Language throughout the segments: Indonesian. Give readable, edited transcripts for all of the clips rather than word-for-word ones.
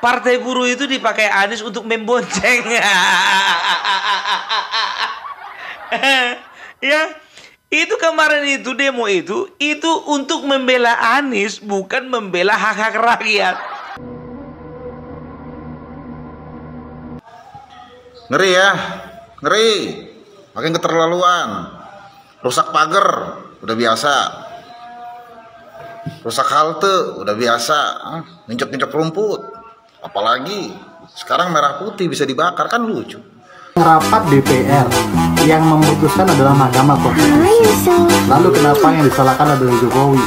Partai buruh itu dipakai Anies untuk membonceng. Ya, itu kemarin itu demo itu untuk membela Anies, bukan membela hak-hak rakyat. Ngeri ya, ngeri. Makin keterlaluan. Rusak pagar udah biasa. Rusak halte udah biasa. Nginjek-nginjek rumput. Apalagi sekarang merah putih bisa dibakar, kan lucu. Rapat DPR yang memutuskan adalah Mahkamah Konstitusi. Lalu kenapa yang disalahkan adalah Jokowi?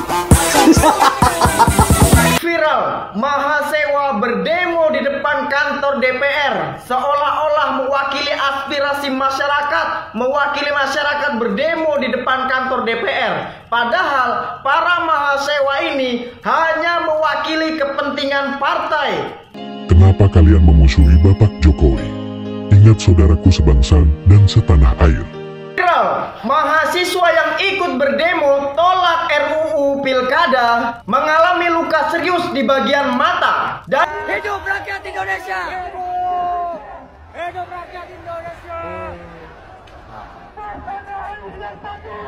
Viral, mahasiswa berdemo di depan kantor DPR seolah-olah mewakili aspirasi masyarakat, mewakili masyarakat berdemo di depan kantor DPR. Padahal para mahasiswa ini hanya mewakili kepentingan partai. Kenapa kalian memusuhi Bapak Jokowi? Ingat saudaraku sebangsa dan setanah air. Viral, mahasiswa yang ikut berdemo tolak RUU Pilkada mengalami luka serius di bagian mata. Dan hidup rakyat Indonesia. Hidup rakyat Indonesia.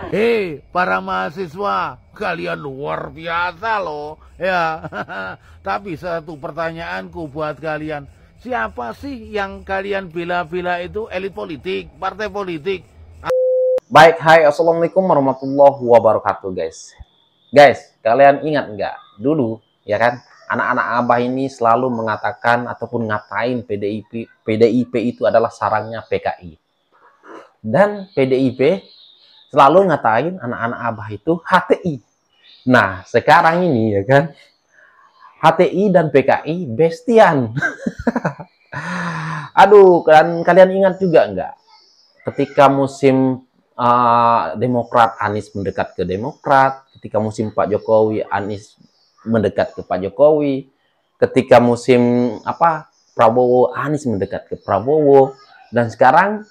Hei, para mahasiswa, kalian luar biasa loh, ya. Tapi satu pertanyaanku buat kalian, siapa sih yang kalian bela-bela itu? Elit politik, partai politik? Baik, hai, assalamualaikum warahmatullahi wabarakatuh, guys. Guys, kalian ingat nggak dulu, ya kan? Anak-anak abah ini selalu mengatakan ataupun ngatain PDIP itu adalah sarangnya PKI. Dan PDIP selalu ngatain anak-anak abah itu HTI. Nah, sekarang ini ya kan, HTI dan PKI bestian. Aduh, kalian ingat juga nggak? Ketika musim Demokrat, Anies mendekat ke Demokrat. Ketika musim Pak Jokowi, Anies mendekat ke Pak Jokowi. Ketika musim Prabowo, Anies mendekat ke Prabowo. Dan sekarang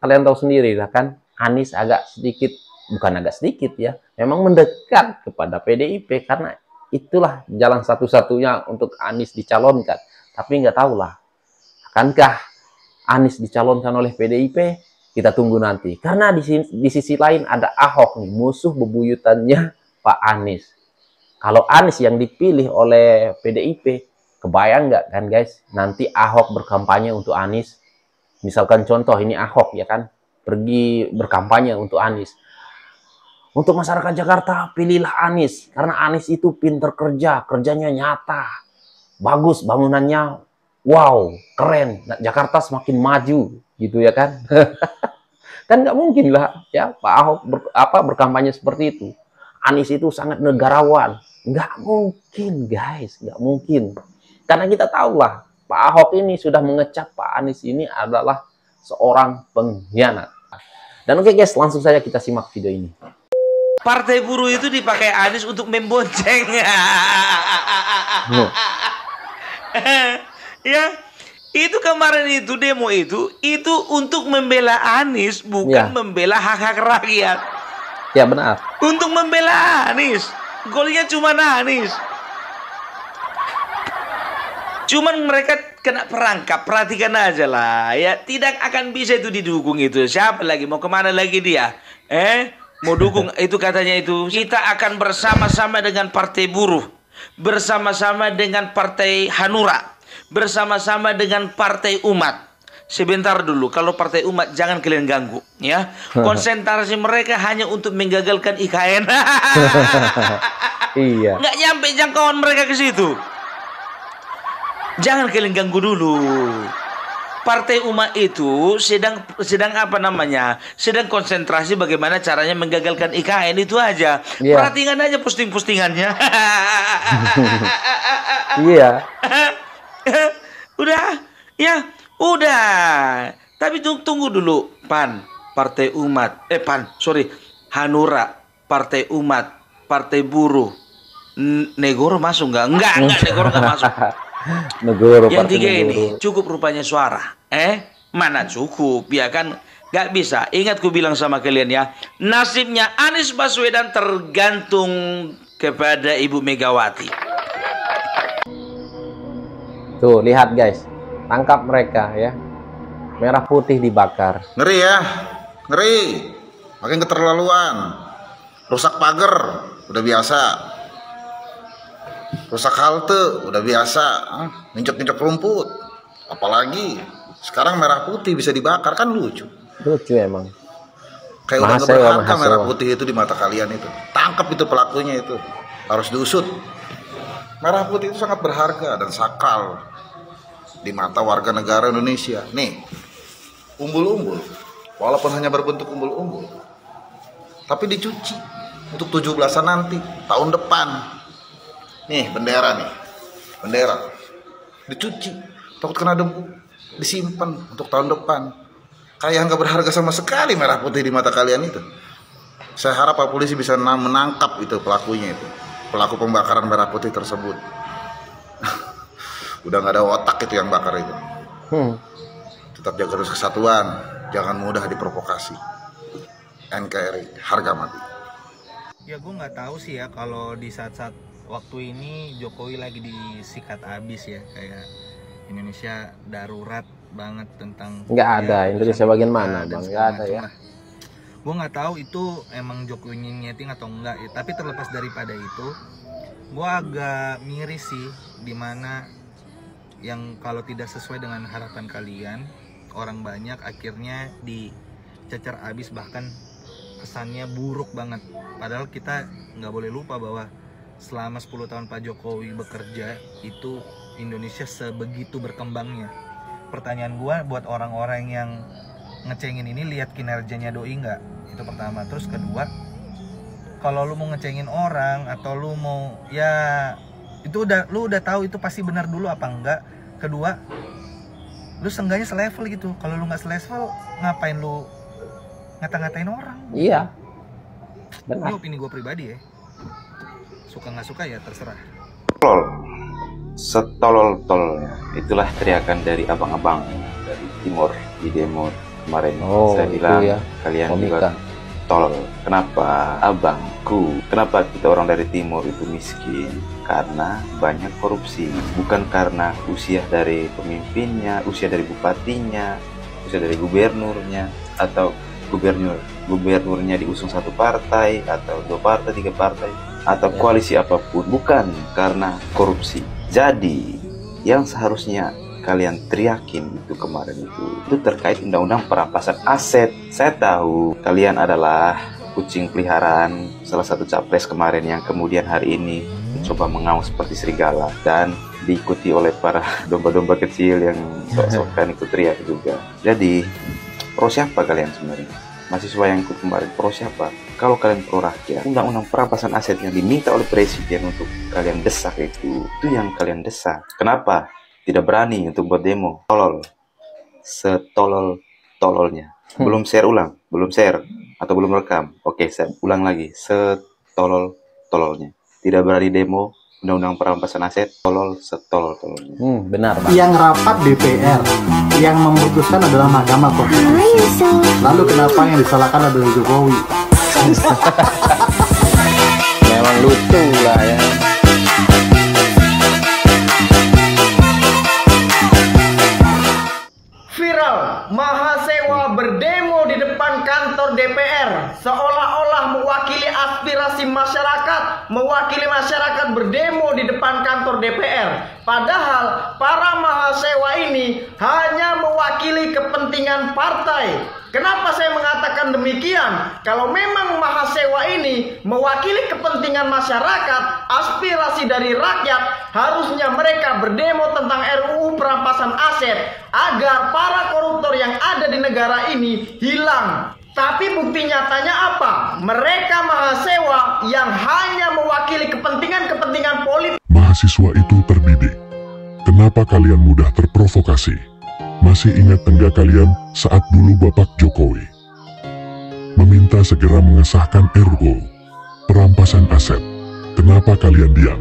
kalian tahu sendiri lah kan, Anies agak sedikit, bukan agak sedikit ya, memang mendekat kepada PDIP karena itulah jalan satu-satunya untuk Anies dicalonkan. Tapi nggak tahulah, akankah Anies dicalonkan oleh PDIP? Kita tunggu nanti. Karena di sisi lain ada Ahok nih, musuh bebuyutannya Pak Anies. Kalau Anies yang dipilih oleh PDIP, kebayang nggak kan guys? Nanti Ahok berkampanye untuk Anies. Misalkan contoh ini Ahok ya kan, pergi berkampanye untuk Anies. Untuk masyarakat Jakarta, pilihlah Anies. Karena Anies itu pinter kerja, kerjanya nyata. Bagus bangunannya, wow, keren. Jakarta semakin maju, gitu ya kan. Kan nggak mungkin lah ya Pak Ahok berkampanye seperti itu. Anies itu sangat negarawan. Nggak mungkin guys, nggak mungkin. Karena kita tahu lah, Pak Ahok ini sudah mengecap Pak Anies ini adalah seorang pengkhianat. Dan oke guys, langsung saja kita simak video ini. Partai buruh itu dipakai Anies untuk membonceng. Ya, itu kemarin itu demo itu untuk membela Anies, bukan membela hak-hak rakyat. Ya benar. Untuk membela Anies, golnya cuma Anies. Cuman mereka kena perangkap, perhatikan aja lah ya, tidak akan bisa itu didukung itu. Siapa lagi, mau kemana lagi dia? Mau dukung itu katanya itu. Kita akan bersama-sama dengan partai buruh, bersama-sama dengan partai Hanura, bersama-sama dengan partai umat. Sebentar dulu, kalau partai umat jangan kalian ganggu ya. Konsentrasi mereka hanya untuk menggagalkan IKN. Iya. Nggak nyampe jangkauan mereka ke situ. Jangan kalian ganggu dulu. Partai umat itu sedang apa namanya? Sedang konsentrasi bagaimana caranya menggagalkan IKN, itu aja. Yeah. Perhatikan aja posting-postingannya. Iya. Udah, ya, udah. Tapi tunggu dulu, Partai Umat. Hanura, Partai Umat, Partai Buruh. Negoro masuk nggak? Enggak, Negoro nggak masuk. Negoro, yang tiga Negoro. ini cukup rupanya suara. Mana cukup, ya kan? Gak bisa. Ingat ku bilang sama kalian ya, nasibnya Anies Baswedan tergantung kepada Ibu Megawati. Tuh, lihat guys. Tangkap mereka ya. Merah putih dibakar. Ngeri ya, ngeri. Makin keterlaluan. Rusak pagar, udah biasa. Rusak halte, udah biasa. Injek-injek rumput. Apalagi sekarang merah putih bisa dibakar, kan lucu. Lucu emang. Kayak udah gak berharga merah putih itu di mata kalian itu. Tangkap itu pelakunya itu. Harus diusut. Merah putih itu sangat berharga dan sakral di mata warga negara Indonesia. Nih, umbul-umbul, walaupun hanya berbentuk umbul-umbul, tapi dicuci untuk 17-an nanti, tahun depan. Nih, bendera nih, bendera dicuci, takut kena debu, disimpan untuk tahun depan. Kayak nggak berharga sama sekali merah putih di mata kalian itu. Saya harap Pak Polisi bisa menangkap itu pelakunya itu, pelaku pembakaran merah putih tersebut. Udah nggak ada otak itu yang bakar itu. Tetap jaga terus kesatuan, jangan mudah diprovokasi. NKRI, harga mati. Ya gue nggak tahu sih ya kalau di saat-saat waktu ini Jokowi lagi disikat abis ya, kayak Indonesia darurat banget tentang. Nggak ada Indonesia bagian mana bang? Nggak ada ya. Gue nggak tahu itu emang Jokowi nyeting atau enggak ya. Tapi terlepas daripada itu, gue agak miris sih, dimana yang kalau tidak sesuai dengan harapan kalian, orang banyak akhirnya dicecer abis, bahkan kesannya buruk banget. Padahal kita nggak boleh lupa bahwa selama 10 tahun Pak Jokowi bekerja, itu Indonesia sebegitu berkembangnya. Pertanyaan gue buat orang-orang yang ngecengin ini, lihat kinerjanya doi nggak? Itu pertama. Terus kedua, kalau lu mau ngecengin orang atau lu mau ya itu lu udah tahu itu pasti benar dulu apa enggak. Kedua, lu seenggaknya selevel gitu. Kalau lu nggak selevel, ngapain lu ngata-ngatain orang? Iya, benar. Ini opini gue pribadi ya. Suka nggak suka ya terserah. Setolol-tololnya, itulah teriakan dari abang-abang dari timur di demo kemarin. Saya bilang ya, kalian juga tolol. Kenapa abangku? Kenapa kita orang dari timur itu miskin? Karena banyak korupsi, bukan karena usia dari pemimpinnya, usia dari bupatinya, usia dari gubernurnya, atau gubernurnya diusung satu partai atau 2 partai, 3 partai, atau koalisi apapun, bukan karena korupsi. Jadi yang seharusnya kalian teriakin itu kemarin itu terkait undang-undang perampasan aset. Saya tahu kalian adalah kucing peliharaan salah satu capres kemarin yang kemudian hari ini mencoba mengaum seperti serigala dan diikuti oleh para domba-domba kecil yang sok-sokan ikut teriak juga. Jadi pro siapa kalian sebenarnya? Mahasiswa yang ikut kemarin pro siapa? Kalau kalian pro rakyat, undang-undang perampasan aset yang diminta oleh presiden untuk kalian desak itu yang kalian desak. Kenapa tidak berani untuk buat demo? Tolol, setolol-tololnya. Belum share ulang, belum share atau belum rekam. Oke, saya ulang lagi, setolol-tololnya. Tidak berani demo undang-undang perampasan aset, tolol, setolol-tololnya. Benar, Bang. Yang rapat DPR, yang memutuskan adalah Mahkamah Konstitusi. Lalu kenapa yang disalahkan adalah Jokowi? Memang lucu lah ya. Viral, mahasiswa berdemo di depan kantor DPR seolah-olah mewakili aspirasi masyarakat, mewakili masyarakat berdemo di depan kantor DPR. Padahal para mahasiswa ini hanya mewakili kepentingan partai. Kenapa saya mengatakan demikian? Kalau memang mahasiswa ini mewakili kepentingan masyarakat, aspirasi dari rakyat, harusnya mereka berdemo tentang RUU perampasan aset agar para koruptor yang ada di negara ini hilang. Tapi bukti nyatanya apa? Mereka mahasiswa yang hanya mewakili kepentingan-kepentingan politik. Mahasiswa itu terdidik. Kenapa kalian mudah terprovokasi? Masih ingat enggak kalian saat dulu Bapak Jokowi meminta segera mengesahkan RUU perampasan aset? Kenapa kalian diam?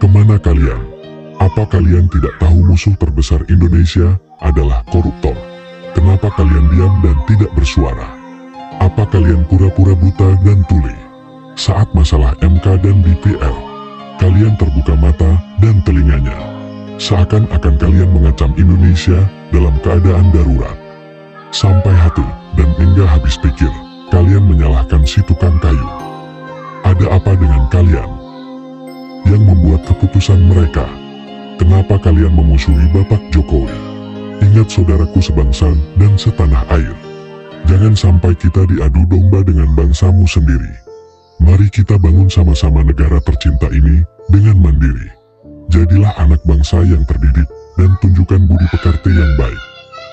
Kemana kalian? Apa kalian tidak tahu musuh terbesar Indonesia adalah koruptor? Kenapa kalian diam dan tidak bersuara? Apa kalian pura-pura buta dan tuli? Saat masalah MK dan DPR, kalian terbuka mata dan telinganya. Seakan-akan kalian mengacam Indonesia dalam keadaan darurat. Sampai hati dan hingga habis pikir, kalian menyalahkan si tukang kayu. Ada apa dengan kalian? Yang membuat keputusan mereka? Kenapa kalian memusuhi Bapak Jokowi? Ingat saudaraku sebangsa dan setanah air. Jangan sampai kita diadu domba dengan bangsamu sendiri. Mari kita bangun sama-sama negara tercinta ini dengan mandiri. Jadilah anak bangsa yang terdidik dan tunjukkan budi pekerti yang baik.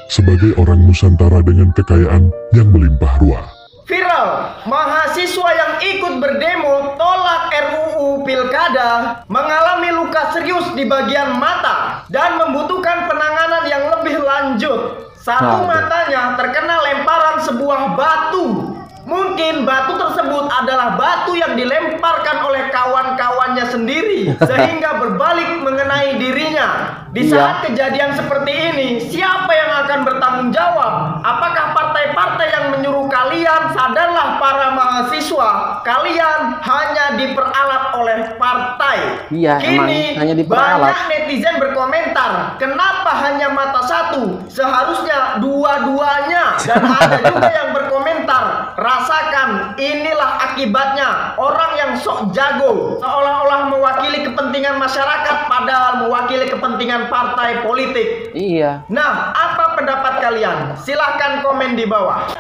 Sebagai orang Nusantara dengan kekayaan yang melimpah ruah. Viral, mahasiswa yang ikut berdemo tolak RUU Pilkada mengalami luka serius di bagian mata dan membutuhkan penanganan yang lebih lanjut. Satu matanya terkena lemparan sebuah batu. Mungkin batu tersebut adalah batu yang dilemparkan oleh kawan-kawannya sendiri sehingga berbalik mengenai dirinya. Di saat kejadian seperti ini, siapa yang akan bertanggung jawab? Apakah partai-partai yang menyuruh kalian? Sadarlah para mahasiswa, kalian hanya diperalat oleh partai. Kini hanya diperalat. Banyak netizen berkomentar, kenapa hanya mata satu? Seharusnya dua-duanya. Dan ada juga yang berkomentar, rasakan, inilah akibatnya orang yang sok jago, seolah-olah mewakili kepentingan masyarakat padahal mewakili kepentingan partai politik. Iya. Nah, apa pendapat kalian? Silahkan komen di bawah.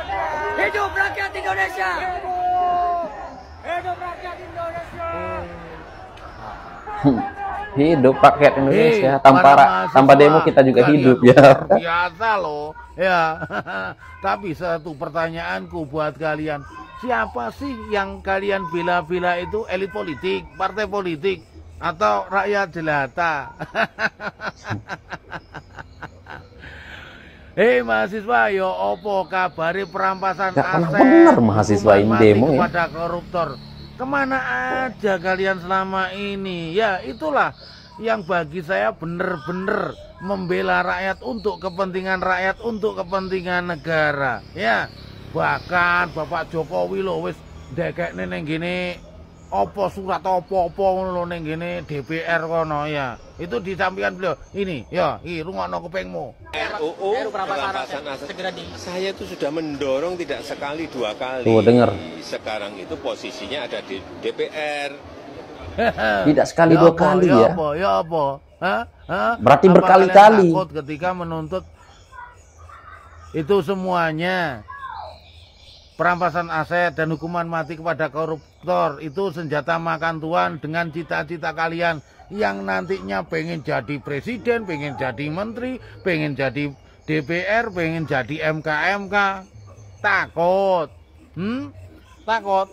Hidup rakyat Indonesia. Hidup rakyat Indonesia. Hidup rakyat Indonesia. Tanpa demo kita juga hidup ya. Biasa loh. Ya. Tapi satu pertanyaanku buat kalian, siapa sih yang kalian bela-bela itu? Elit politik, partai politik, atau rakyat jelata? Hei mahasiswa, yo opo kabari perampasan aset? Bener mahasiswa ini demo ya. Kepada koruptor. Kemana aja kalian selama ini? Ya itulah yang bagi saya bener-bener membela rakyat untuk kepentingan rakyat, untuk kepentingan negara. Ya, bahkan Bapak Jokowi lo wis dekekne ning gini opo surat opo-opo ngono ning gini DPR kono ya. Itu disampaikan beliau. Ini ya, rungokno kupingmu. RUU perampasan aset segera saya itu sudah mendorong tidak sekali dua kali. Tuh denger. Sekarang itu posisinya ada di DPR. Tidak sekali dua kali ya. Ya apa? Berarti berkali-kali. Takut ketika menuntut itu semuanya. Perampasan aset dan hukuman mati kepada koruptor itu senjata makan tuan dengan cita-cita kalian yang nantinya pengen jadi presiden, pengen jadi menteri, pengen jadi DPR, pengen jadi MK. Takut. Takut.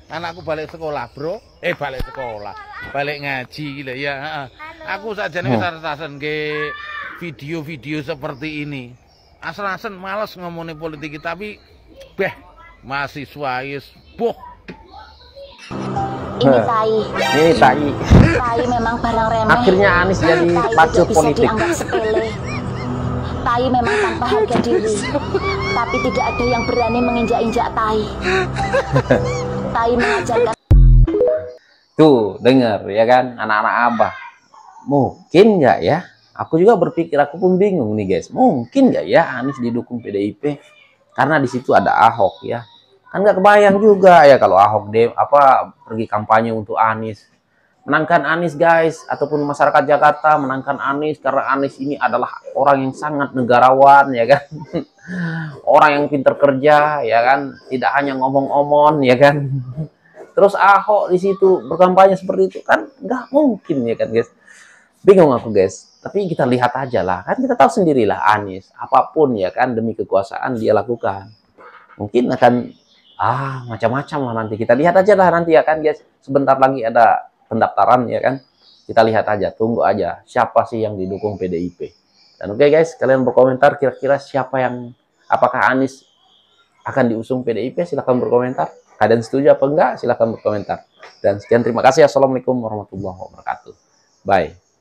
Anakku balik sekolah, bro. Balik sekolah. Balik ngaji gitu ya. Aku saja nih rasakan ke video-video seperti ini. Asal-asal males ngomongin politik, tapi mahasiswa is Ini tai. Tai memang barang remeh. Akhirnya Anies jadi pacu politik. Dianggap sepele. Tai memang tanpa harga diri. Tapi tidak ada yang berani menginjak-injak tai. Tai mengajarkan. Tuh, dengar ya kan anak-anak Abah. Mungkin nggak ya? Aku juga berpikir, aku pun bingung nih guys. Mungkin nggak ya Anies didukung PDIP? Karena di situ ada Ahok ya. Kan nggak kebayang juga ya kalau Ahok pergi kampanye untuk Anies. Menangkan Anies guys, ataupun masyarakat Jakarta menangkan Anies karena Anies ini adalah orang yang sangat negarawan ya kan. Orang yang pintar kerja ya kan, tidak hanya ngomong-ngomong ya kan. Terus Ahok di situ berkampanye seperti itu kan nggak mungkin ya kan guys. Bingung aku guys. Tapi kita lihat aja lah, kan kita tahu sendirilah Anies apapun ya kan demi kekuasaan dia lakukan. Mungkin akan macam-macam lah nanti. Kita lihat aja lah nanti ya kan guys. Sebentar lagi ada pendaftaran ya kan. Kita lihat aja, tunggu aja siapa sih yang didukung PDIP. Dan oke guys, kalian berkomentar kira-kira apakah Anies akan diusung PDIP? Silahkan berkomentar. Kalian setuju apa enggak? Silahkan berkomentar. Dan sekian, terima kasih. Assalamualaikum warahmatullahi wabarakatuh. Bye.